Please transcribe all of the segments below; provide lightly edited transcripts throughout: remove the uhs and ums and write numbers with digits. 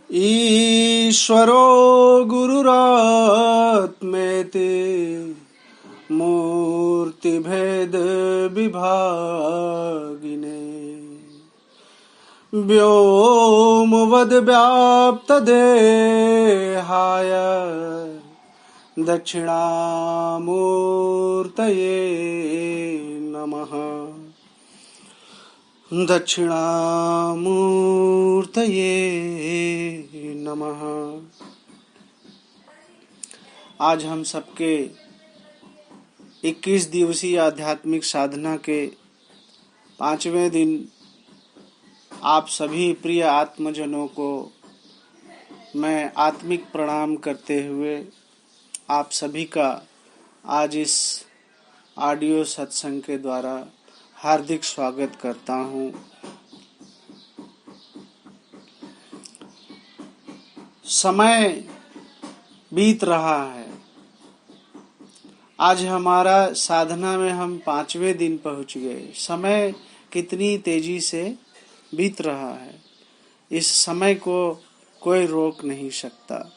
ईश्वरो गुरुरात्मेति मूर्तिभेद विभागिने व्योमवद् व्याप्तदेहाय दक्षिणामूर्तये नमः। दक्षिणामूर्तये नमः। आज हम सबके 21 दिवसीय आध्यात्मिक साधना के 5वें दिन आप सभी प्रिय आत्मजनों को मैं आत्मिक प्रणाम करते हुए आप सभी का आज इस ऑडियो सत्संग के द्वारा हार्दिक स्वागत करता हूँ। समय बीत रहा है। आज हमारा साधना में हम 5वें दिन पहुँच गए। समय कितनी तेजी से बीत रहा है, इस समय को कोई रोक नहीं सकता।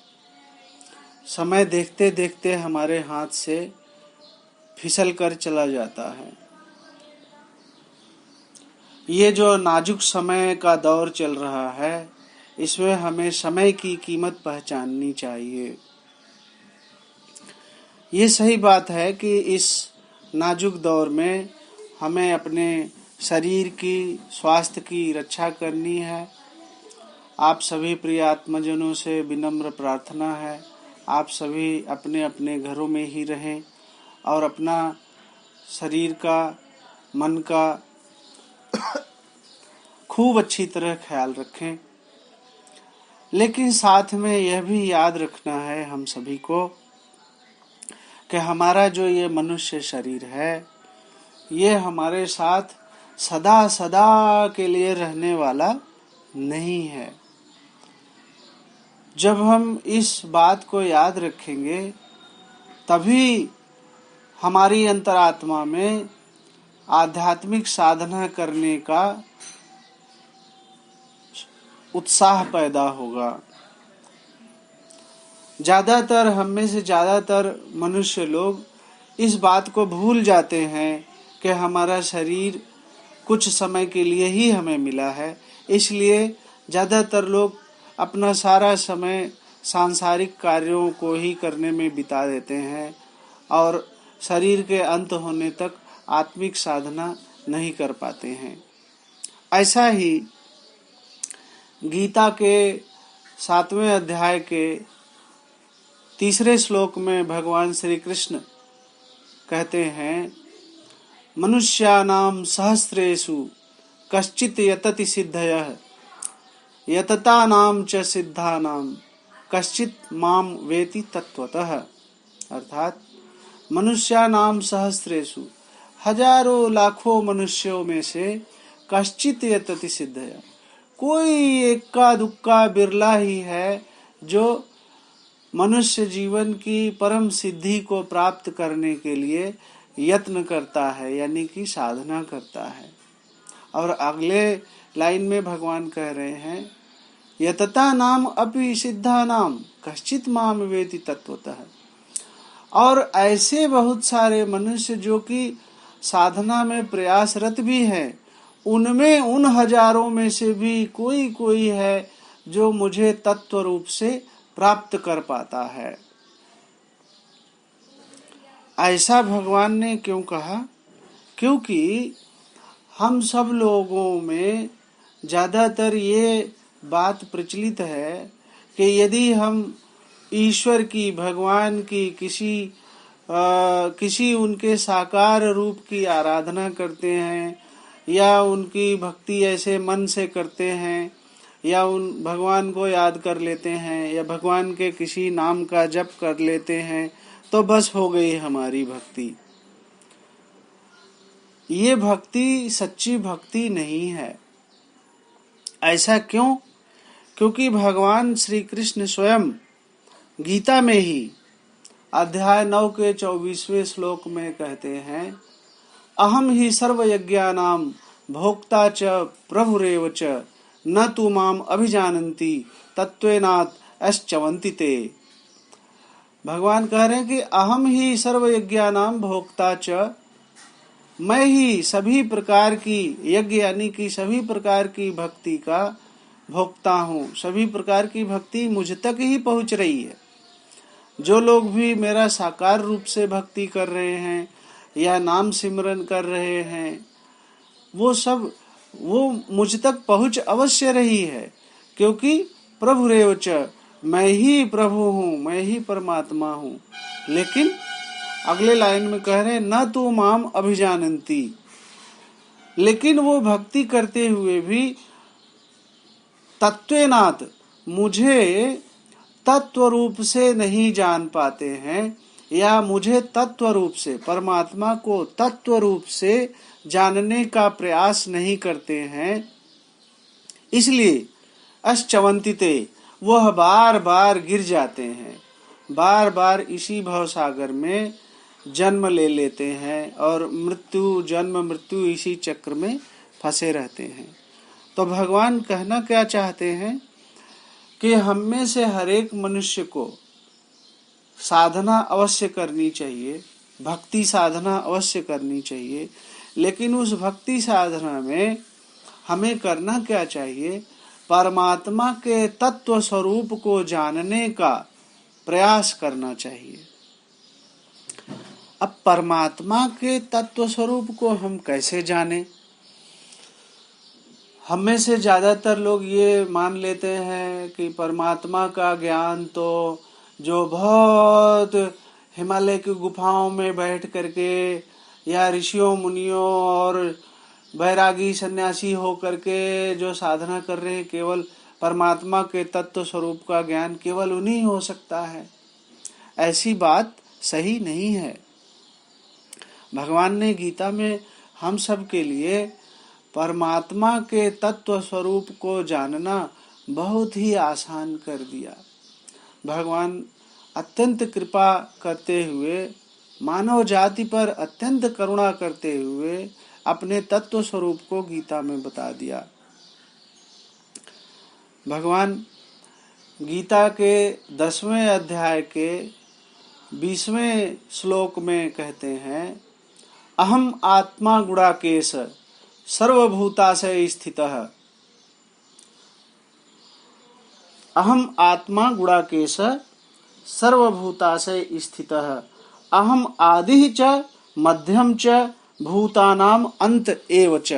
समय देखते देखते हमारे हाथ से फिसल कर चला जाता है। ये जो नाजुक समय का दौर चल रहा है, इसमें हमें समय की कीमत पहचाननी चाहिए। ये सही बात है कि इस नाजुक दौर में हमें अपने शरीर की स्वास्थ्य की रक्षा करनी है। आप सभी प्रिय आत्मजनों से विनम्र प्रार्थना है, आप सभी अपने अपने घरों में ही रहें और अपना शरीर का, मन का खूब अच्छी तरह ख्याल रखें। लेकिन साथ में यह भी याद रखना है हम सभी को कि हमारा जो ये मनुष्य शरीर है, ये हमारे साथ सदा सदा के लिए रहने वाला नहीं है। जब हम इस बात को याद रखेंगे तभी हमारी अंतरात्मा में आध्यात्मिक साधना करने का उत्साह पैदा होगा। ज्यादातर हम में से ज्यादातर मनुष्य लोग इस बात को भूल जाते हैं कि हमारा शरीर कुछ समय के लिए ही हमें मिला है। इसलिए ज्यादातर लोग अपना सारा समय सांसारिक कार्यों को ही करने में बिता देते हैं और शरीर के अंत होने तक आत्मिक साधना नहीं कर पाते हैं। ऐसा ही गीता के 7वें अध्याय के 3 श्लोक में भगवान श्री कृष्ण कहते हैं, मनुष्यानां सहस्रेषु कश्चित् यतति सिद्धयः यततानां च सिद्धानां कश्चित् मां वेति तत्वतः। अर्थात मनुष्यानां सहस्रेषु, हजारों लाखों मनुष्यों में से कश्चित् यतति सिद्धयः, कोई एक्का दुक्का बिरला ही है जो मनुष्य जीवन की परम सिद्धि को प्राप्त करने के लिए यत्न करता है, यानी कि साधना करता है। और अगले लाइन में भगवान कह रहे हैं, यतता नाम अपि सिद्धा नाम कश्चित् माम वेति तत्वतः। और ऐसे बहुत सारे मनुष्य जो कि साधना में प्रयासरत भी हैं, उनमें उन हजारों में से भी कोई कोई है जो मुझे तत्व रूप से प्राप्त कर पाता है। ऐसा भगवान ने क्यों कहा? क्योंकि हम सब लोगों में ज्यादातर ये बात प्रचलित है कि यदि हम ईश्वर की, भगवान की किसी उनके साकार रूप की आराधना करते हैं या उनकी भक्ति ऐसे मन से करते हैं या उन भगवान को याद कर लेते हैं या भगवान के किसी नाम का जप कर लेते हैं, तो बस हो गई हमारी भक्ति। ये भक्ति सच्ची भक्ति नहीं है। ऐसा क्यों? क्योंकि भगवान श्री कृष्ण स्वयं गीता में ही अध्याय 9 के 24वें श्लोक में कहते हैं, अहम ही सर्व यज्ञानाम भोक्ता च प्रभुरेव च न तु माम अभिजानन्ति तत्त्वेनात् अश्चवन्ति ते। भगवान कह रहे हैं कि अहम ही सर्व यज्ञानां भोक्ता च, मैं ही सभी प्रकार की यज्ञ यानी कि सभी प्रकार की भक्ति का भोक्ता हूँ। सभी प्रकार की भक्ति मुझ तक ही पहुँच रही है। जो लोग भी मेरा साकार रूप से भक्ति कर रहे हैं या नाम सिमरन कर रहे हैं, वो मुझ तक पहुँच अवश्य रही है, क्योंकि प्रभुरेव च, मैं ही प्रभु हूँ, मैं ही परमात्मा हूँ। लेकिन अगले लाइन में कह रहे हैं न तु माम अभिजानन्ति, लेकिन वो भक्ति करते हुए भी तत्वेनात्, मुझे तत्व रूप से नहीं जान पाते हैं, या मुझे तत्व रूप से, परमात्मा को तत्व रूप से जानने का प्रयास नहीं करते हैं। इसलिए अश्चवन्तिते, वह बार बार गिर जाते हैं, बार बार इसी भवसागर में जन्म ले लेते हैं और मृत्यु जन्म मृत्यु इसी चक्र में फंसे रहते हैं। तो भगवान कहना क्या चाहते हैं कि हम में से हर एक मनुष्य को साधना अवश्य करनी चाहिए, भक्ति साधना अवश्य करनी चाहिए, लेकिन उस भक्ति साधना में हमें करना क्या चाहिए? परमात्मा के तत्व स्वरूप को जानने का प्रयास करना चाहिए। अब परमात्मा के तत्व स्वरूप को हम कैसे जानें? हम में से ज्यादातर लोग ये मान लेते हैं कि परमात्मा का ज्ञान तो जो बहुत हिमालय की गुफाओं में बैठ करके या ऋषियों मुनियों और बैरागी सन्यासी हो करके जो साधना कर रहे हैं, केवल परमात्मा के तत्व स्वरूप का ज्ञान केवल उन्हीं हो सकता है। ऐसी बात सही नहीं है। भगवान ने गीता में हम सब के लिए परमात्मा के तत्व स्वरूप को जानना बहुत ही आसान कर दिया। भगवान अत्यंत कृपा करते हुए, मानव जाति पर अत्यंत करुणा करते हुए अपने तत्व स्वरूप को गीता में बता दिया। भगवान गीता के 10वें अध्याय के 20वें श्लोक में कहते हैं, अहम आत्मा गुणाकेश सर्वभूताशय स्थितः। अहम आत्मा गुणाकेश सर्वभूताशय स्थितः। अहम आदिः च मध्यम च भूतानाम अंत एव च।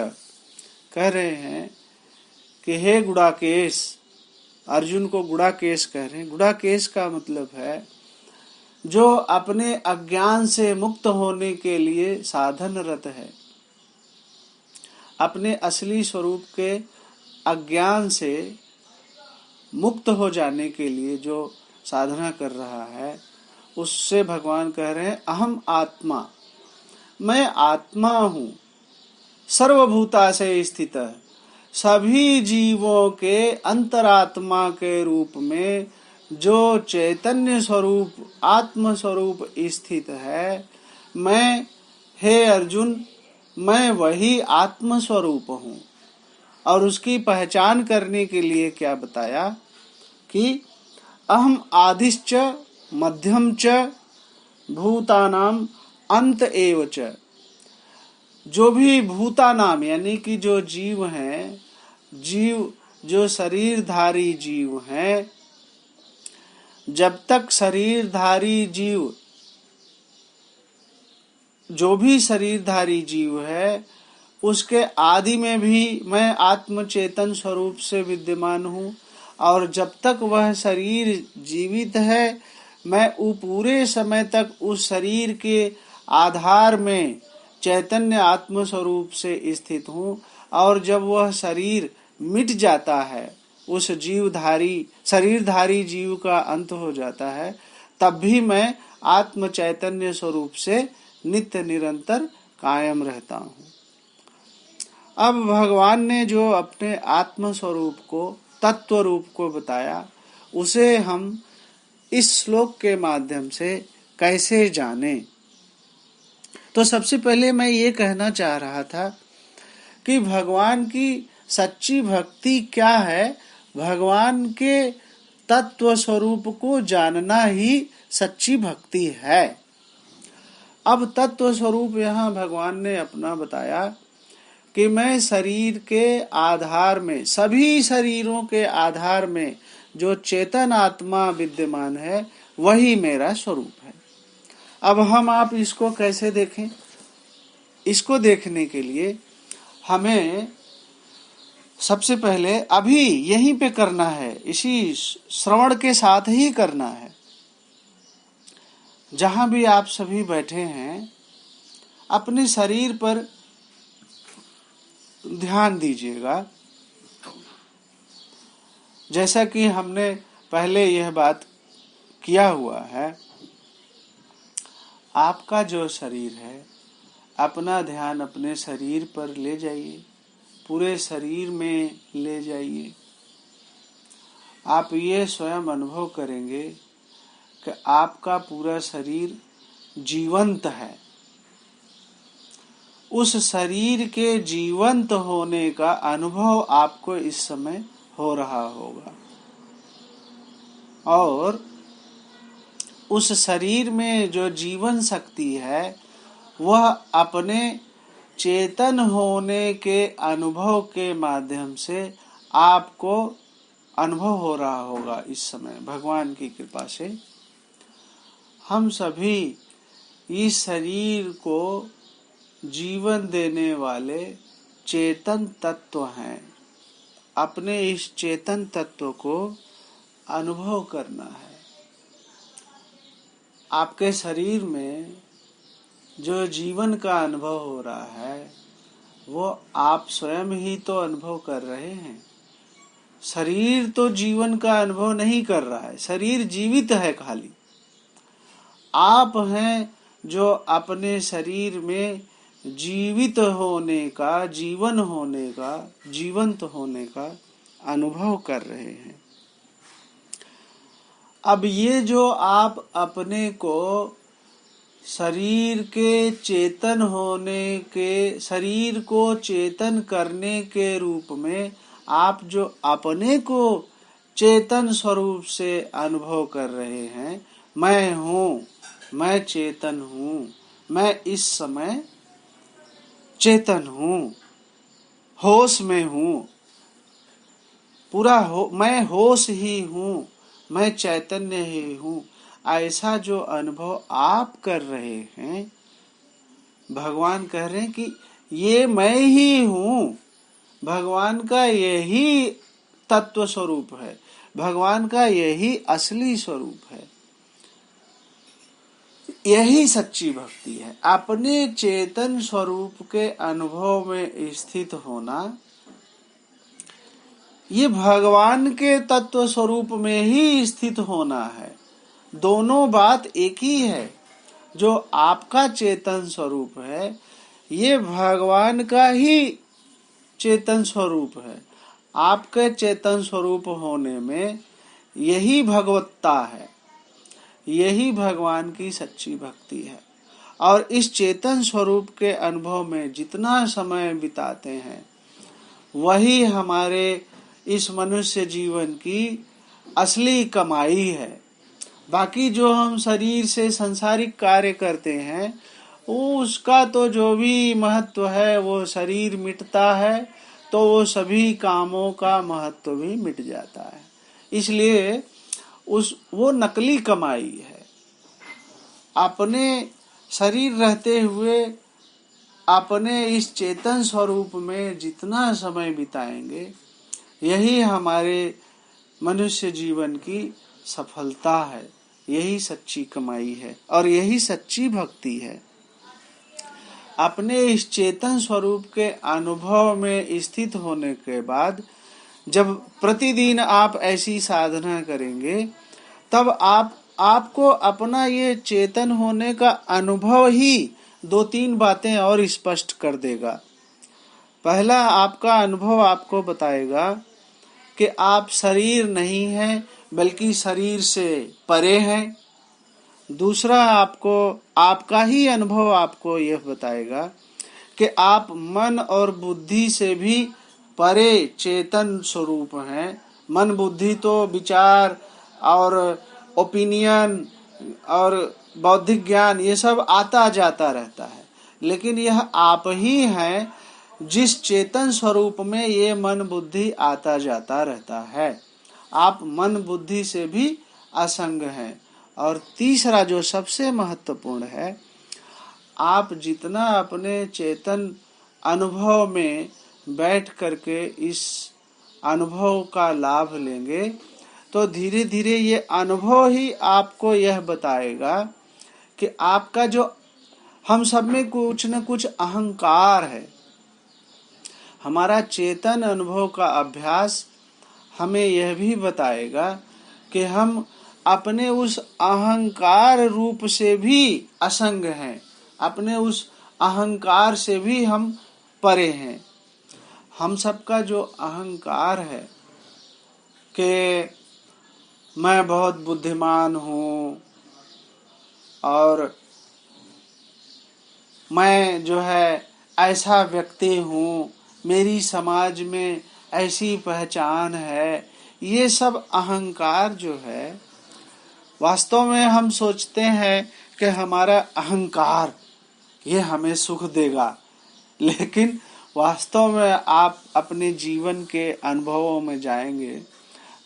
कह रहे हैं कि हे गुणाकेश, अर्जुन को गुणाकेश कह रहे हैं। गुणाकेश का मतलब है जो अपने अज्ञान से मुक्त होने के लिए साधनरत है, अपने असली स्वरूप के अज्ञान से मुक्त हो जाने के लिए जो साधना कर रहा है, उससे भगवान कह रहे हैं अहम आत्मा, मैं आत्मा हूँ, सर्वभूताशय स्थित, सभी जीवों के अंतरात्मा के रूप में जो चैतन्य स्वरूप आत्म स्वरूप स्थित है, मैं, हे अर्जुन, मैं वही आत्म स्वरूप हूँ। और उसकी पहचान करने के लिए क्या बताया कि अहम आदिश्च मध्यम च भूतानाम अंत एव च। जो भी भूतानाम यानी कि जो जीव हैं, जीव जो शरीरधारी जीव हैं, जब तक शरीरधारी जीव, जो भी शरीरधारी जीव है, उसके आदि में भी मैं आत्म चेतन स्वरूप से विद्यमान हूँ, और जब तक वह शरीर जीवित है, मैं पूरे समय तक उस शरीर के आधार में चैतन्य आत्म स्वरूप से स्थित हूँ। और जब वह शरीर मिट जाता है, उस जीवधारी शरीरधारी जीव का अंत हो जाता है, तब भी मैं आत्म चैतन्य स्वरूप से नित्य निरंतर कायम रहता हूँ। अब भगवान ने जो अपने आत्म स्वरूप को, तत्व रूप को बताया, उसे हम इस श्लोक के माध्यम से कैसे जाने? तो सबसे पहले मैं ये कहना चाह रहा था कि भगवान की सच्ची भक्ति क्या है? भगवान के तत्व स्वरूप को जानना ही सच्ची भक्ति है। अब तत्व स्वरूप यहाँ भगवान ने अपना बताया कि मैं शरीर के आधार में, सभी शरीरों के आधार में जो चेतन आत्मा विद्यमान है वही मेरा स्वरूप है। अब हम आप इसको कैसे देखें? इसको देखने के लिए हमें सबसे पहले अभी यहीं पे करना है, इसी श्रवण के साथ ही करना है। जहां भी आप सभी बैठे हैं, अपने शरीर पर ध्यान दीजिएगा। जैसा कि हमने पहले यह बात किया हुआ है, आपका जो शरीर है, अपना ध्यान अपने शरीर पर ले जाइए, पूरे शरीर में ले जाइए। आप ये स्वयं अनुभव करेंगे कि आपका पूरा शरीर जीवंत है। उस शरीर के जीवंत होने का अनुभव आपको इस समय हो रहा होगा, और उस शरीर में जो जीवन शक्ति है वह अपने चेतन होने के अनुभव के माध्यम से आपको अनुभव हो रहा होगा इस समय। भगवान की कृपा से हम सभी इस शरीर को जीवन देने वाले चेतन तत्व हैं। अपने इस चेतन तत्व को अनुभव करना है। आपके शरीर में जो जीवन का अनुभव हो रहा है वो आप स्वयं ही तो अनुभव कर रहे हैं। शरीर तो जीवन का अनुभव नहीं कर रहा है, शरीर जीवित है खाली। आप हैं जो अपने शरीर में जीवित होने का, जीवन होने का, जीवंत होने का अनुभव कर रहे हैं। अब ये जो आप अपने को शरीर के चेतन होने के, शरीर को चेतन करने के रूप में आप जो अपने को चेतन स्वरूप से अनुभव कर रहे हैं, मैं हूँ, मैं चेतन हूँ, मैं इस समय चेतन हूँ, होश में हूँ, पूरा मैं होश ही हूँ, मैं चैतन्य ही हूँ, ऐसा जो अनुभव आप कर रहे हैं, भगवान कह रहे हैं कि ये मैं ही हूँ। भगवान का यही तत्व स्वरूप है, भगवान का यही असली स्वरूप है, यही सच्ची भक्ति है। अपने चेतन स्वरूप के अनुभव में स्थित होना, ये भगवान के तत्व स्वरूप में ही स्थित होना है। दोनों बात एक ही है। जो आपका चेतन स्वरूप है ये भगवान का ही चेतन स्वरूप है। आपके चेतन स्वरूप होने में यही भगवत्ता है, यही भगवान की सच्ची भक्ति है। और इस चेतन स्वरूप के अनुभव में जितना समय बिताते हैं वही हमारे इस मनुष्य जीवन की असली कमाई है। बाकी जो हम शरीर से सांसारिक कार्य करते हैं उसका तो जो भी महत्व है वो शरीर मिटता है तो वो सभी कामों का महत्व भी मिट जाता है। इसलिए वो नकली कमाई है। अपने शरीर रहते हुए अपने इस चेतन स्वरूप में जितना समय बिताएंगे यही हमारे मनुष्य जीवन की सफलता है, यही सच्ची कमाई है और यही सच्ची भक्ति है। अपने इस चेतन स्वरूप के अनुभव में स्थित होने के बाद जब प्रतिदिन आप ऐसी साधना करेंगे तब आपको अपना ये चेतन होने का अनुभव ही 2-3 बातें और स्पष्ट कर देगा। पहला, आपका अनुभव आपको बताएगा कि आप शरीर नहीं हैं बल्कि शरीर से परे हैं। दूसरा, आपका ही अनुभव आपको यह बताएगा कि आप मन और बुद्धि से भी परे चेतन स्वरूप हैं। मन बुद्धि तो विचार और ओपिनियन और बौद्धिक ज्ञान ये सब आता जाता रहता है, लेकिन यह आप ही हैं जिस चेतन स्वरूप में ये मन बुद्धि आता जाता रहता है। आप मन बुद्धि से भी असंग हैं। और तीसरा जो सबसे महत्वपूर्ण है, आप जितना अपने चेतन अनुभव में बैठ करके इस अनुभव का लाभ लेंगे, तो धीरे धीरे ये अनुभव ही आपको यह बताएगा कि आपका जो हम सब में कुछ न कुछ अहंकार है। हमारा चेतन अनुभव का अभ्यास हमें यह भी बताएगा कि हम अपने उस अहंकार रूप से भी असंग हैं, अपने उस अहंकार से भी हम परे हैं। हम सबका जो अहंकार है कि मैं बहुत बुद्धिमान हूँ और मैं जो है ऐसा व्यक्ति हूँ, मेरी समाज में ऐसी पहचान है, ये सब अहंकार जो है, वास्तव में हम सोचते हैं कि हमारा अहंकार ये हमें सुख देगा, लेकिन वास्तव में आप अपने जीवन के अनुभवों में जाएंगे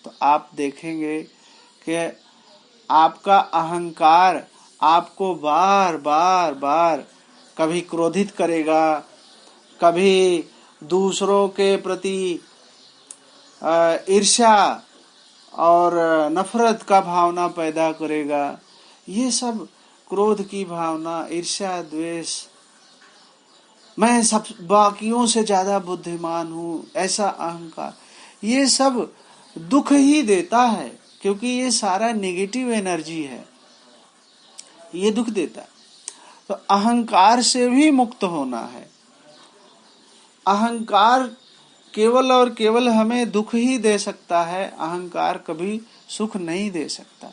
तो आप देखेंगे कि आपका अहंकार आपको बार बार बार कभी क्रोधित करेगा, कभी दूसरों के प्रति ईर्ष्या और नफरत का भावना पैदा करेगा। ये सब क्रोध की भावना, ईर्ष्या, द्वेष, मैं सब बाकियों से ज्यादा बुद्धिमान हूँ, ऐसा अहंकार, ये सब दुख ही देता है, क्योंकि ये सारा नेगेटिव एनर्जी है, ये दुख देता है। तो अहंकार से भी मुक्त होना है। अहंकार केवल और केवल हमें दुख ही दे सकता है, अहंकार कभी सुख नहीं दे सकता।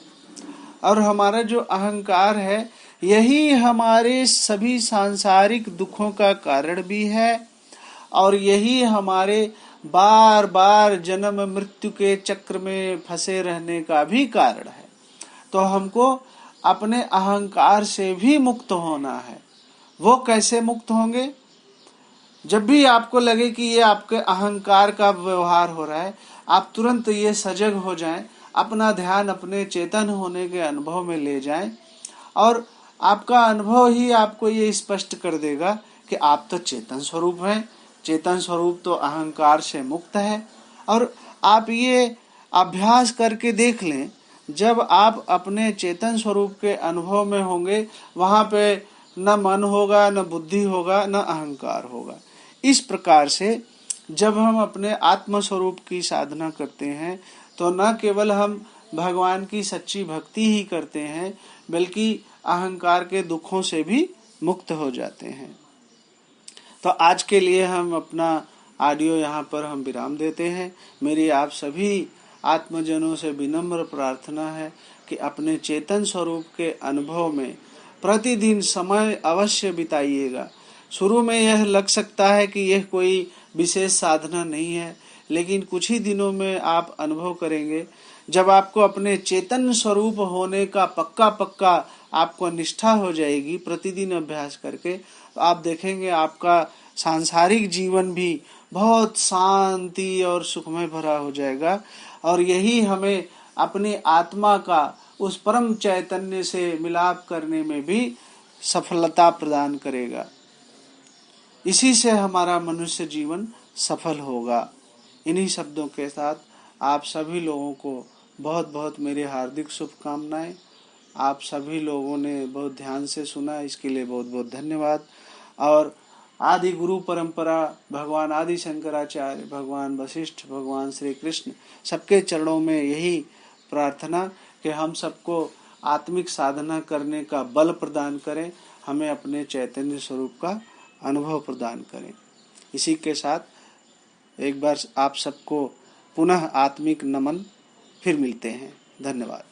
और हमारा जो अहंकार है, यही हमारे सभी सांसारिक दुखों का कारण भी है, और यही हमारे बार बार जन्म मृत्यु के चक्र में फंसे रहने का भी कारण है। तो हमको अपने अहंकार से भी मुक्त होना है। वो कैसे मुक्त होंगे? जब भी आपको लगे कि ये आपके अहंकार का व्यवहार हो रहा है, आप तुरंत ये सजग हो जाएं, अपना ध्यान अपने चेतन होने के अनुभव में ले जाएं, और आपका अनुभव ही आपको ये स्पष्ट कर देगा कि आप तो चेतन स्वरूप हैं। चेतन स्वरूप तो अहंकार से मुक्त है। और आप ये अभ्यास करके देख लें, जब आप अपने चेतन स्वरूप के अनुभव में होंगे, वहां पे न मन होगा, न बुद्धि होगा, न अहंकार होगा। इस प्रकार से जब हम अपने आत्म स्वरूप की साधना करते हैं, तो न केवल हम भगवान की सच्ची भक्ति ही करते हैं, बल्कि अहंकार के दुखों से भी मुक्त हो जाते हैं। तो आज के लिए हम अपना ऑडियो यहाँ पर हम विराम देते हैं। मेरी आप सभी आत्मजनों से विनम्र प्रार्थना है कि अपने चेतन स्वरूप के अनुभव में प्रतिदिन समय अवश्य बिताइएगा। शुरू में यह लग सकता है कि यह कोई विशेष साधना नहीं है, लेकिन कुछ ही दिनों में आप अनुभव करेंगे, जब आपको अपने चेतन स्वरूप होने का पक्का आपको निष्ठा हो जाएगी प्रतिदिन अभ्यास करके, तो आप देखेंगे आपका सांसारिक जीवन भी बहुत शांति और सुखमय भरा हो जाएगा। और यही हमें अपनी आत्मा का उस परम चैतन्य से मिलाप करने में भी सफलता प्रदान करेगा। इसी से हमारा मनुष्य जीवन सफल होगा। इन्हीं शब्दों के साथ आप सभी लोगों को बहुत बहुत मेरी हार्दिक शुभकामनाएं। आप सभी लोगों ने बहुत ध्यान से सुना, इसके लिए बहुत बहुत धन्यवाद। और आदि गुरु परंपरा, भगवान आदि शंकराचार्य, भगवान वशिष्ठ, भगवान श्री कृष्ण, सबके चरणों में यही प्रार्थना कि हम सबको आत्मिक साधना करने का बल प्रदान करें, हमें अपने चैतन्य स्वरूप का अनुभव प्रदान करें। इसी के साथ एक बार आप सबको पुनः आत्मिक नमन। फिर मिलते हैं। धन्यवाद।